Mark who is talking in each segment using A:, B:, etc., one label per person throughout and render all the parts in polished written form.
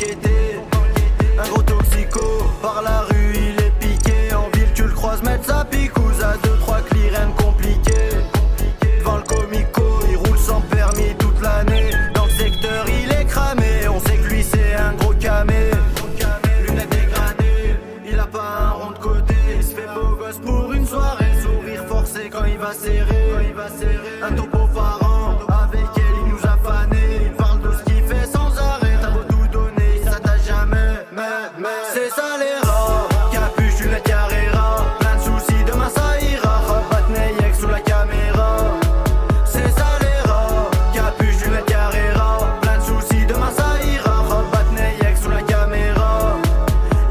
A: enquêter. Un gros toxico, par la rue il est piqué. En ville tu le croises mettre sa picouse à 2-3 clis, rien de compliqué. Devant le comico, il roule sans permis toute l'année. Dans le secteur il est cramé, on sait que lui c'est un gros camé. Lunettes dégradées, il a pas un rond de côté. Il se fait beau gosse pour une soirée, sourire forcé quand il va serrer. Un topo par an, avec elle il nous a fané. Il parle de ce qu'il fait sans arrêt, t'as beau tout donner, ça t'a jamais. Mais c'est ça les rats, capuche, lunettes Carrera. Plein de soucis, demain ça ira. Rabat Neyek sous la caméra. C'est ça les rats, capuche, lunettes Carrera. Plein de soucis, demain ça ira. Rabat Neyek sous la caméra.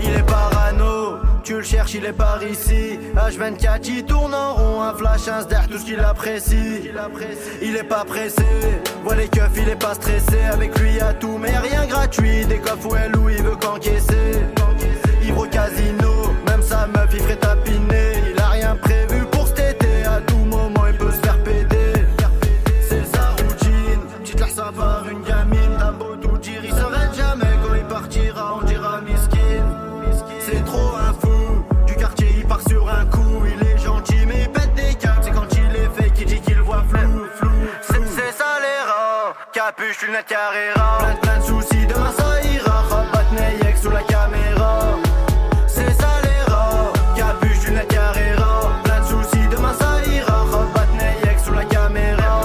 A: Il est parano, tu le cherches, il est par ici. H24 il tourne en rond, un flash, un sder, tout ce qu'il apprécie. Il est pas pressé, voit les keufs, il est pas stressé. Avec lui y'a tout mais rien gratuit. Des coffres où elle ou il veut qu'encaisser. Ivre au casino, même sa meuf il ferait tapiner. Il a rien prévu pour cet été, à tout moment il peut se faire péder. C'est sa routine, petite larce à part une gamine. T'as beau tout dire, il s'arrête jamais. Quand il partira on dira miskin. C'est trop un fou, du quartier il part sur un coup. Il est gentil mais il pète des câbles. C'est quand il est fake qu'il dit qu'il voit flou. C'est ça les rats, capuche, lunettes Carrera. Plein de soucis, demain ça ira. Rabat Neyek sous la caméra. C'est ça les rats, capuche, lunettes Carrera. Plein de soucis, demain ça ira. Rabat Neyek sous la caméra.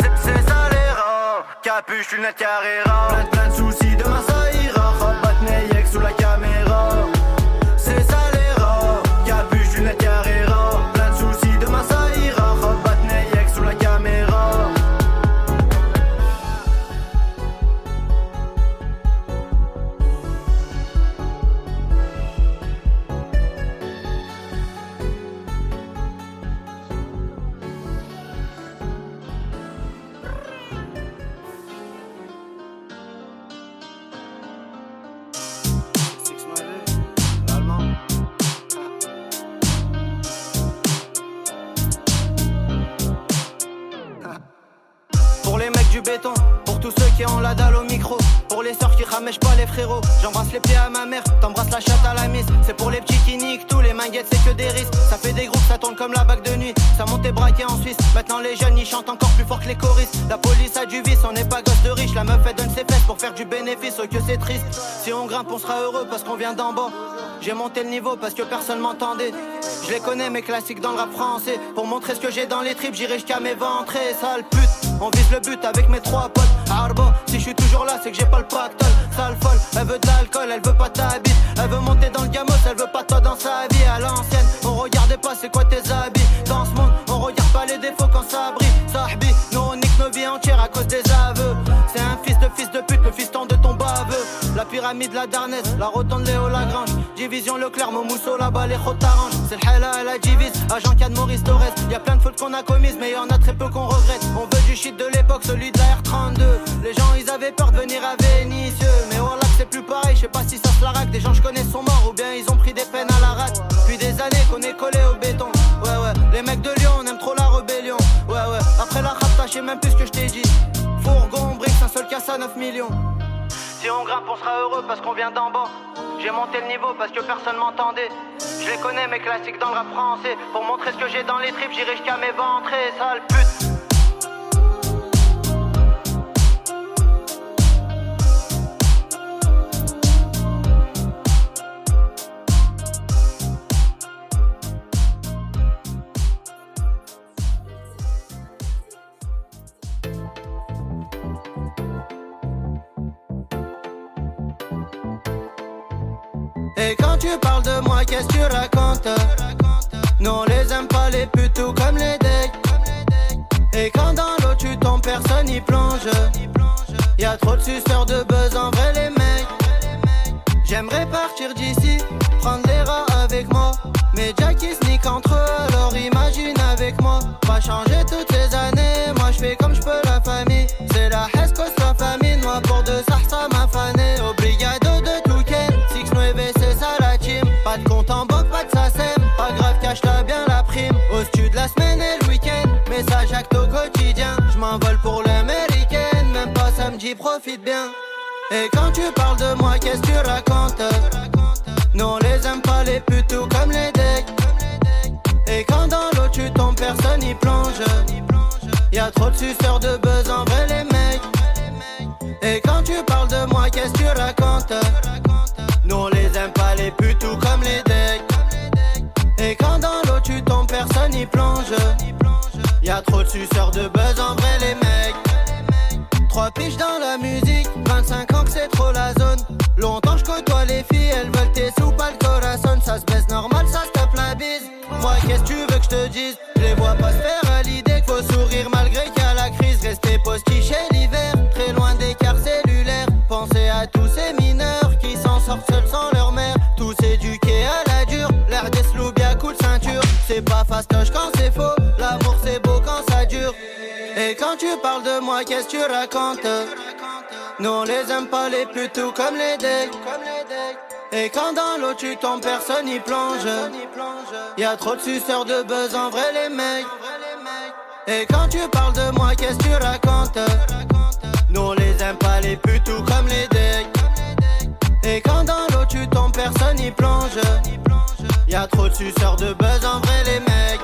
A: C'est ça les rats, capuche, lunettes Carrera. Plein de soucis, demain ça ira. Rabat Neyek sous la caméra. C'est ça les rats, capuche, lunettes Carrera. Plein de soucis, demain ça ira. Rabat Neyek sous la caméra. Pour les mecs du béton, pour tous ceux qui ont la dalle au micro, pour les sœurs qui ramèchent pas les frérots, j'embrasse les pieds à ma mère, t'embrasses la chatte à la mise. C'est pour les petits qui niquent tous les manguettes, c'est que des risques. Ça fait des groupes, ça tourne comme la bague de nuit. Ça monte et braqué en Suisse, maintenant les jeunes ils chantent encore plus fort que les choristes. La police a du vice, on n'est pas gosse de riche. La meuf elle donne ses fesses pour faire du bénéfice, oh que c'est triste. Si on grimpe on sera heureux parce qu'on vient d'en bas. J'ai monté le niveau parce que personne m'entendait. Je les connais mes classiques dans le rap français. Pour montrer ce que j'ai dans les tripes, j'irai jusqu'à mes ventrées. Sale pute, on vise le but avec mes trois potes. Arbo, si je suis toujours là c'est que j'ai pas le pactole. Sale folle, elle veut de l'alcool, elle veut pas ta bite. Elle veut monter dans le gamos, elle veut pas toi dans sa vie. À l'ancienne, on regardait pas c'est quoi tes habits. Dans ce monde, on regarde pas les défauts quand ça brille. Sahbi, nous on nique nos vies entières à cause des aveux. C'est un fils de pute, le fiston de ton baveux. La pyramide, la Darnès, la rotonde Léo Lagrange. Division Leclerc, Momousseau, là-bas les Rotarange. C'est le Hela, la divise, agent Cad Maurice Torres. Y'a plein de fautes qu'on a commises, mais y'en a très peu qu'on regrette. On veut du shit de l'époque, celui de la R32. Les gens ils avaient peur de venir à Vénissieux. Mais voilà que c'est plus pareil, je sais pas si ça se la raque. Des gens je connais sont morts ou bien ils ont pris des peines à la rate. Depuis des années qu'on est collé au béton. Ouais, les mecs de Lyon, on aime trop la rébellion. Ouais, après la rap, je sais même plus ce que je t'ai dit. Fourgon, briques, un seul casse à 9 millions. Si on grimpe, on sera heureux parce qu'on vient d'en bas. J'ai monté le niveau parce que personne m'entendait. Je les connais mes classiques dans le rap français. Pour montrer ce que j'ai dans les tripes, j'irai jusqu'à mes ventrées, sale pute. Et quand tu parles de moi, qu'est-ce que tu racontes? Nous on les aime pas les putes tout comme les decks. Et quand dans l'eau tu tombes, personne y plonge. Y'a trop de suceurs de buzz en vrai les mecs. J'aimerais partir d'ici, prendre les rats avec moi. Mais Jackie sneak entre eux, alors imagine avec moi. Pas changer toutes ces années, moi je fais comme je peux la famille. C'est la Hescos, la famille, moi pour deux ça m'a fané. Obrigado de Touken, 6-9 c'est ça la team. Pas de compte en banque, pas de SACEM. Pas grave, cache-la bien la prime. Au stud la semaine et le week-end. Message acte au quotidien. Je m'envole pour l'américaine. Même pas samedi, profite bien. Et quand tu parles de moi, qu'est-ce que tu racontes? Nous on les aime pas les putes tout comme les decks. Et quand dans l'eau tu tombes, personne y plonge. Y'a trop de suceurs de buzz en vrai les mecs. Et quand tu parles de moi, qu'est-ce que tu racontes? Nous on les aime pas les putes tout comme les decks. Et quand dans l'eau tu tombes, personne y plonge. Y'a trop de suceurs de buzz en vrai les mecs. 3 piges dans la musique, 25 ans que c'est trop la zone. Longtemps je côtoie les filles, elles veulent tes sous, pas le corazon. Ça se baisse normal, ça se tape la bise. Moi qu'est-ce que tu veux que je te dise? Je les vois pas se faire à l'idée qu'il faut sourire malgré qu'il y a la crise. Rester postiché l'hiver, très loin des quarts cellulaires. Pensez à tous ces mineurs qui s'en sortent seuls sans leur mère. Tous éduqués à la dure, l'air des sloubia cool ceinture. C'est pas fastoche quand c'est faux, l'amour c'est beau quand ça dure. Et quand tu parles de moi, qu'est-ce que tu racontes? Nous on les aime pas les putes tout comme les decks. Et quand dans l'eau tu tombes, personne y plonge. Y'a trop de suceurs de buzz en vrai les mecs. Et quand tu parles de moi, qu'est-ce que tu racontes? Nous on les aime pas les putes tout comme les decks. Et quand dans l'eau tu tombes, personne y plonge. Y'a trop de suceurs de buzz en vrai les mecs.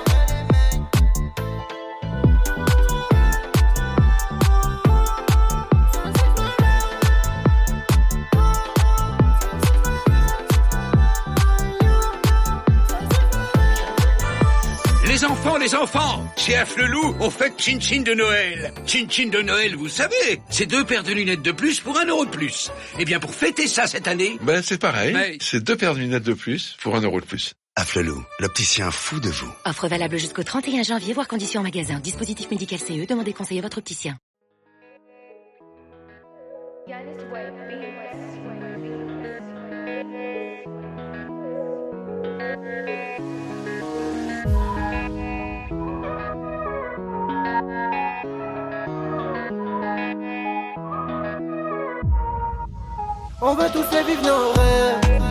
B: Les enfants, chez Afflelou, on fait Chin-Chin de Noël. Chin-Chin de Noël, vous savez, c'est 2 paires de lunettes de plus pour 1 euro de plus. Eh bien, pour fêter ça cette année...
C: Ben, c'est pareil, c'est 2 paires de lunettes de plus pour 1 euro de plus.
D: Afflelou, l'opticien fou de vous.
E: Offre valable jusqu'au 31 janvier, voire conditions en magasin. Dispositif médical CE, demandez conseil à votre opticien.
A: On veut tous les vivre nos rêves,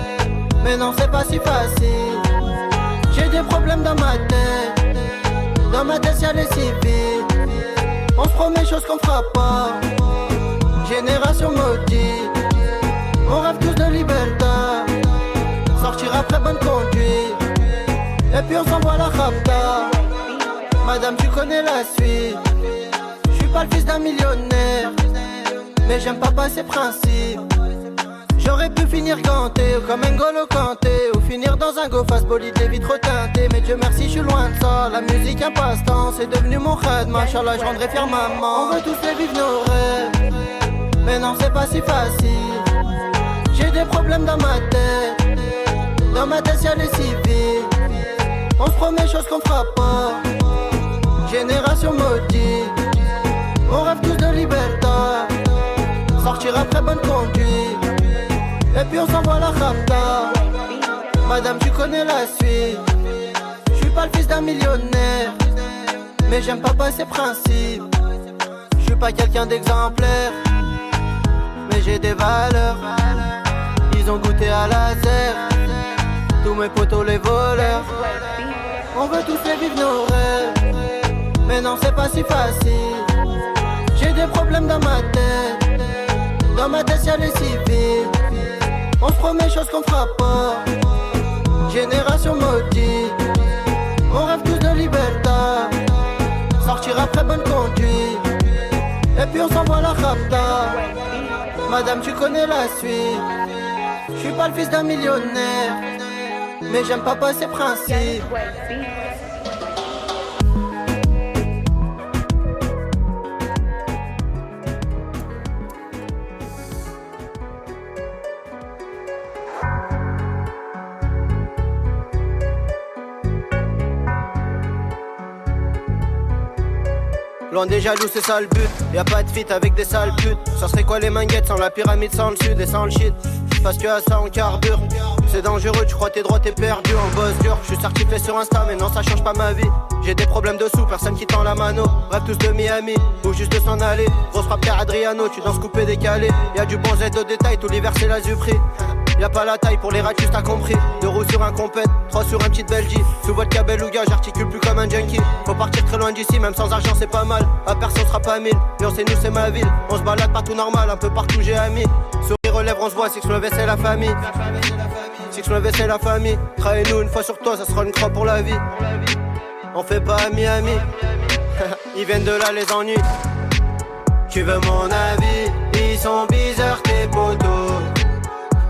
A: mais non c'est pas si facile. J'ai des problèmes dans ma tête y'a les civils. On se promet choses qu'on fera pas, génération maudite. On rêve tous de liberté, sortir après bonne conduite. Et puis on s'envoie la rapta. Madame tu connais la suite. Je suis pas le fils d'un millionnaire, mais j'aime pas passer principe. J'aurais pu finir ganté ou comme N'Golo Kanté, ou finir dans un go face bolide, les vitres teintées. Mais Dieu merci, je suis loin de ça. La musique un passe-temps, c'est devenu mon rêve. Machallah, je rendrai fier maman. On veut tous les vivre nos rêves, mais non c'est pas si facile. J'ai des problèmes dans ma tête y'a les civils. On se promet choses qu'on fera pas, génération maudite. On rêve tous de liberté, sortir après bonne conduite. Et puis on s'envoie la rapta. Madame tu connais la suite. Je suis pas le fils d'un millionnaire, mais j'aime pas passer principe. Je suis pas quelqu'un d'exemplaire, mais j'ai des valeurs. Ils ont goûté à la terre, tous mes potos les voleurs. On veut tous les vivre nos rêves, mais non c'est pas si facile. J'ai des problèmes dans ma tête y'a les civils. On se promet choses qu'on fera pas, génération maudite. On rêve tous de liberté, sortir après bonne conduite. Et puis on s'envoie la rapta. Madame tu connais la suite. Je suis pas le fils d'un millionnaire, mais j'aime pas passer principe. Loin des jaloux c'est ça le but, y'a pas de fit avec des sales putes. Ça serait quoi les manguettes sans la pyramide, sans le sud et sans le shit. Parce que à ça on carbure, c'est dangereux, tu crois t'es droit t'es perdu. On bosse dur, je suis certifié sur Insta mais non ça change pas ma vie. J'ai des problèmes de sous, personne qui tend la mano. Rêve tous de Miami, ou juste de s'en aller. Grosse frappe car Adriano, tu danses coupé décalé. Y'a du bon Z au détail, tout l'hiver c'est la Zupri. Y'a pas la taille pour les ratus, t'as compris. 2 roues sur un compète, 3 sur un petit Belgique. Sous votre Beluga, j'articule plus comme un junkie. Faut partir très loin d'ici, même sans argent c'est pas mal. À personne sera pas 1000, Lyon c'est nous c'est ma ville. On se balade partout normal, un peu partout j'ai amis. Sourire aux lèvres on se voit, 6-9 c'est la famille. 6-9 c'est la famille. Trahis-nous une fois sur toi, ça sera une croix pour la vie. On fait pas ami. Ils viennent de là les ennuis. Tu veux mon avis? Ils sont bizarres tes potos.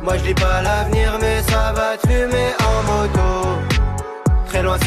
A: Moi je dis pas l'avenir mais ça va te fumer en moto. Très loin